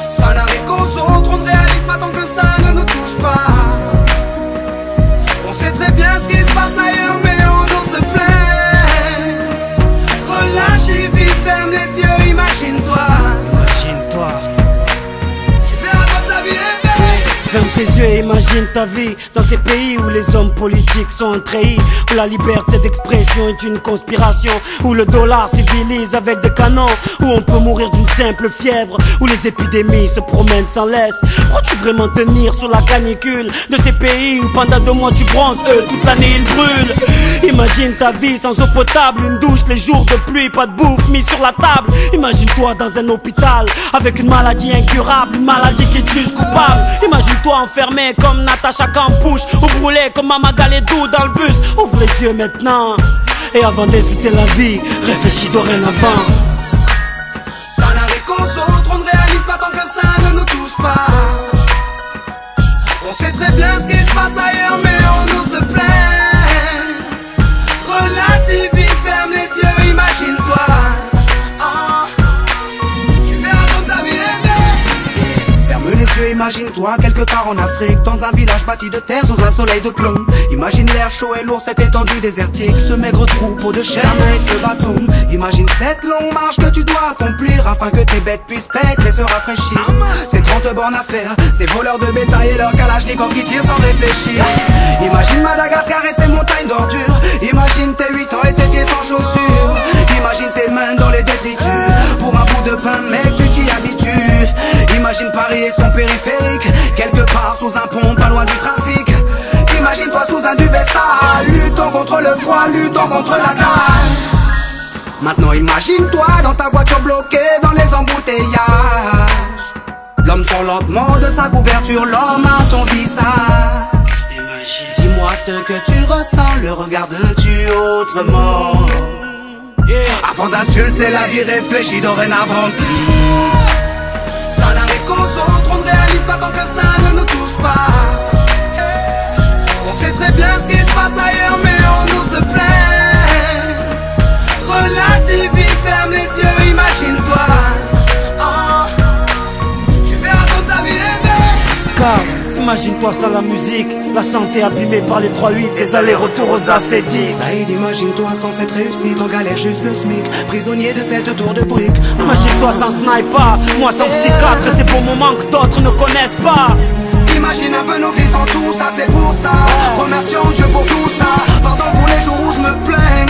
Ça n'arrive qu'aux autres, on ne réalise pas tant que ça ne nous touche pas. On sait très bien ce qui se passe ailleurs, mais on se plaint. Relativise, ferme les yeux, imagine-toi. Imagine-toi. Tu verras dans ta vie rêver. Ferme tes yeux et imagine ta vie dans ces pays où les hommes politiques sont un treillis, où la liberté d'expression est une conspiration, où le dollar civilise avec des canons, où on peut mourir d'une simple fièvre, où les épidémies se promènent sans laisse. Crois-tu vraiment tenir sur la canicule de ces pays où pendant 2 mois tu bronzes, eux toute l'année ils brûlent? Imagine ta vie sans eau potable, une douche les jours de pluie, pas de bouffe mise sur la table. Imagine-toi dans un hôpital avec une maladie incurable, une maladie qui te juge coupable. Imagine-toi enfermé comme Natacha Campouche, ou brûlé comme Mama Galedou dans le bus. Ouvre les yeux maintenant, et avant d'insulter la vie, réfléchis dorénavant. Ça n'arrive qu'aux autres, on ne réalise pas tant que ça ne nous touche pas. On sait très bien ce qui se passe ailleurs, mais on se plaint. Relativise, ferme les yeux, imagine-toi. Tu verras dans ta vie rêver. Ferme les yeux, imagine-toi quelque part en Afrique, dans un village bâti de terre sous un soleil de plomb. Imagine l'air chaud et lourd, cette étendue désertique, ce maigre troupeau de chair et ce bâton. Imagine cette longue marche que tu dois accomplir afin que tes bêtes puissent paître et se rafraîchir. Ces 30 bornes à faire, ces voleurs de bétail et leurs kalachnikov qui tirent sans réfléchir. Imagine Madagascar et ses montagnes d'ordures. Imagine tes 8 ans et tes pieds sans chaussures. Imagine tes mains dans les détritus. Pour un bout de pain, mec, tu t'y habitues. Imagine Paris et son périphérique, quelque part sous un pont, pas loin du trafic. Imagine-toi sous un duvet sale, luttons contre le froid, luttons contre la dalle. Maintenant imagine-toi dans ta voiture bloquée dans les embouteillages. L'homme sort lentement de sa couverture, l'homme à ton visage. Dis-moi ce que tu ressens, le regardes-tu autrement? Avant d'insulter la vie, réfléchis dorénavant. Ça n'arrive qu'aux autres, on ne réalise pas tant que ça ne nous touche pas. On sait très bien ce qui se passe ailleurs, mais on se plaint. Relativise, ferme les yeux, imagine-toi. Tu verras dans ta vie rêver. Car imagine-toi sans la musique, la santé abîmée par les 3-8, les allers-retours aux acédiques. Saïd, imagine-toi sans cette réussite, en galère juste le SMIC, prisonnier de cette tour de briques. Imagine-toi sans sniper, moi sans psychiatre, ces beaux moments que d'autres ne connaissent pas. Imagine un peu nos vies sans tout ça, c'est pour ça. Remercions Dieu pour tout ça. Pardon pour les jours où je me plains.